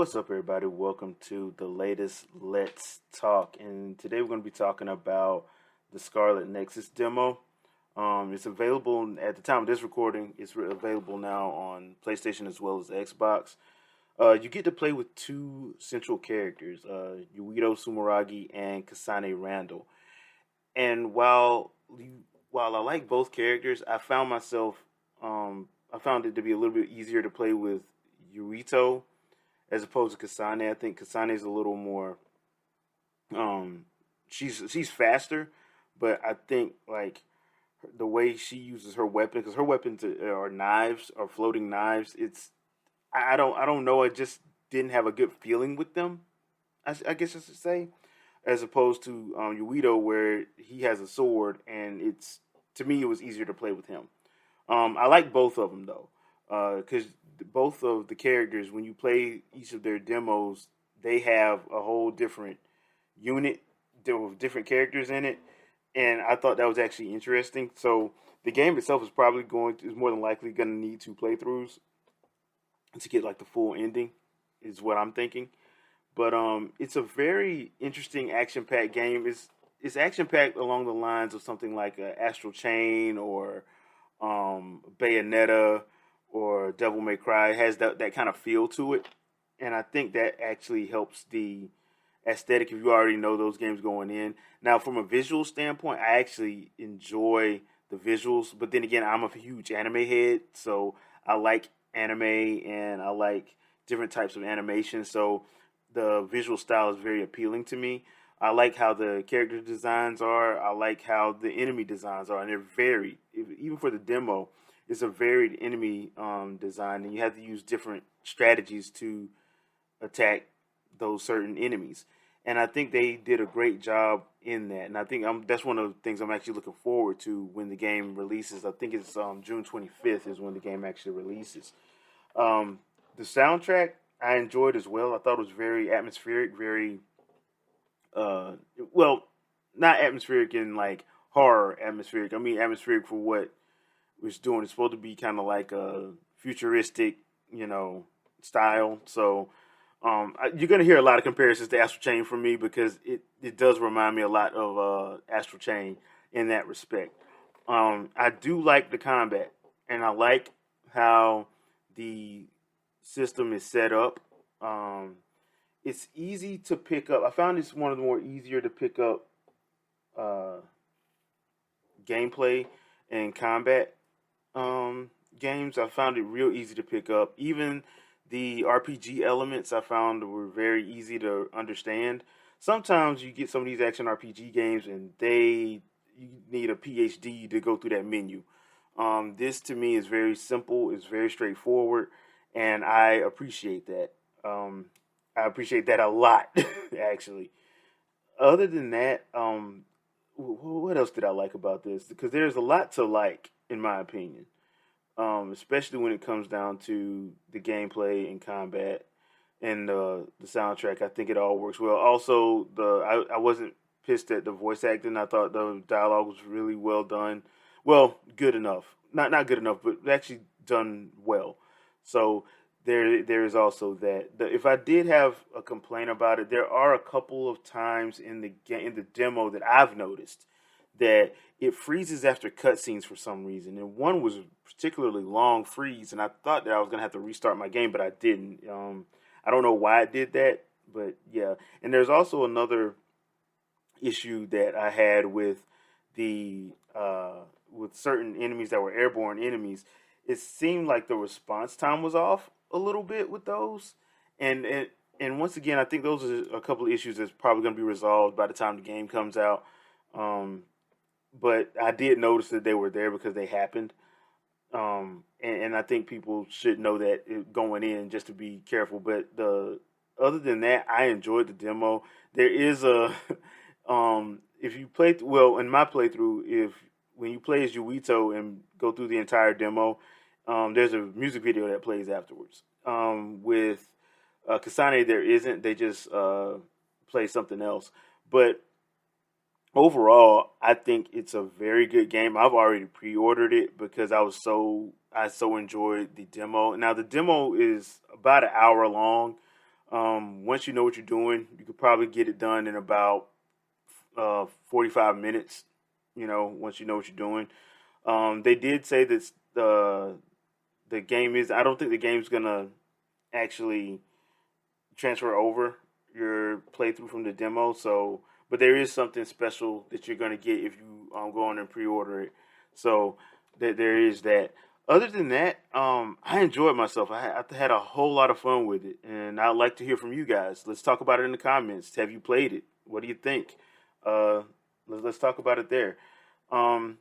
What's up, everybody? Welcome to the latest Let's Talk. And today we're going to be talking about the Scarlet Nexus demo. It's available at the time of this recording. It's available now on PlayStation as well as Xbox. You get to play with two central characters, Yuito Sumeragi and Kasane Randall. And while I like both characters, I found it to be a little bit easier to play with Yuito as opposed to Kasane. I think Kasane is a little more she's faster, but I think like the way she uses her weapon, because her weapons are knives or floating knives. I don't know. I just didn't have a good feeling with them. I guess I should say, as opposed to Yuito, where he has a sword, and to me it was easier to play with him. I like both of them though, because both of the characters, when you play each of their demos, they have a whole different unit with different characters in it, and I thought that was actually interesting. So the game itself is more than likely going to need two playthroughs to get like the full ending, is what I'm thinking. But it's a very interesting action-packed game. It's action-packed along the lines of something like Astral Chain or Bayonetta or Devil May Cry. It has that kind of feel to it, and I think that actually helps the aesthetic if you already know those games going in. Now, from a visual standpoint, I actually enjoy the visuals, but then again, I'm a huge anime head, so I like anime and I like different types of animation, so the visual style is very appealing to me. I like how the character designs are. I like how the enemy designs are, and they're varied. Even for the demo, it's a varied enemy design, and you have to use different strategies to attack those certain enemies. And I think they did a great job in that. And I think that's one of the things I'm actually looking forward to when the game releases. I think it's June 25th is when the game actually releases. The soundtrack I enjoyed as well. I thought it was very atmospheric, very uh, well, not atmospheric in like horror atmospheric. I mean atmospheric for what it's doing. It's supposed to be kind of like a futuristic, style. So you're gonna hear a lot of comparisons to Astral Chain from me because it does remind me a lot of Astral Chain in that respect. I do like the combat, and I like how the system is set up. It's easy to pick up. I found it's one of the more easier to pick up uh, gameplay and combat games. I found it real easy to pick up. Even the RPG elements I found were very easy to understand. Sometimes you get some of these action RPG games and you need a PhD to go through that menu. This to me is very simple. It's very straightforward, and I appreciate that. I appreciate that a lot, actually. Other than that, what else did I like about this? Because there's a lot to like, in my opinion, especially when it comes down to the gameplay and combat and the soundtrack. I think it all works well. Also, I wasn't pissed at the voice acting. I thought the dialogue was really well done. Well, good enough. Not good enough, but actually done well. So there is also that. If I did have a complaint about it, there are a couple of times in the demo that I've noticed that it freezes after cutscenes for some reason, and one was a particularly long freeze, and I thought that I was gonna have to restart my game, but I didn't. I don't know why it did that, but yeah. And there's also another issue that I had with certain enemies that were airborne enemies. It seemed like the response time was off a little bit with those, and once again, I think those are a couple of issues that's probably going to be resolved by the time the game comes out. Um, but I did notice that they were there because they happened, and I think people should know that going in just to be careful. But the other than that, I enjoyed the demo. There is a if you play well in my playthrough, if when you play as Yuito and go through the entire demo, there's a music video that plays afterwards. With Kasane, there isn't. They just play something else. But overall, I think it's a very good game. I've already pre-ordered it because I so enjoyed the demo. Now the demo is about an hour long. Once you know what you're doing, you could probably get it done in about 45 minutes. Once you know what you're doing. They did say that the game is. I don't think the game's gonna actually transfer over your playthrough from the demo. So, but there is something special that you're gonna get if you go on and pre-order it. So there is that. Other than that, I enjoyed myself. I had a whole lot of fun with it, and I'd like to hear from you guys. Let's talk about it in the comments. Have you played it? What do you think? Uh, let's talk about it there. Um,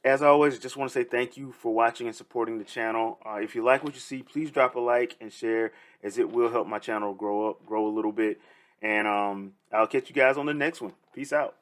as always, just want to say thank you for watching and supporting the channel. If you like what you see, please drop a like and share, as it will help my channel grow a little bit. And I'll catch you guys on the next one. Peace out.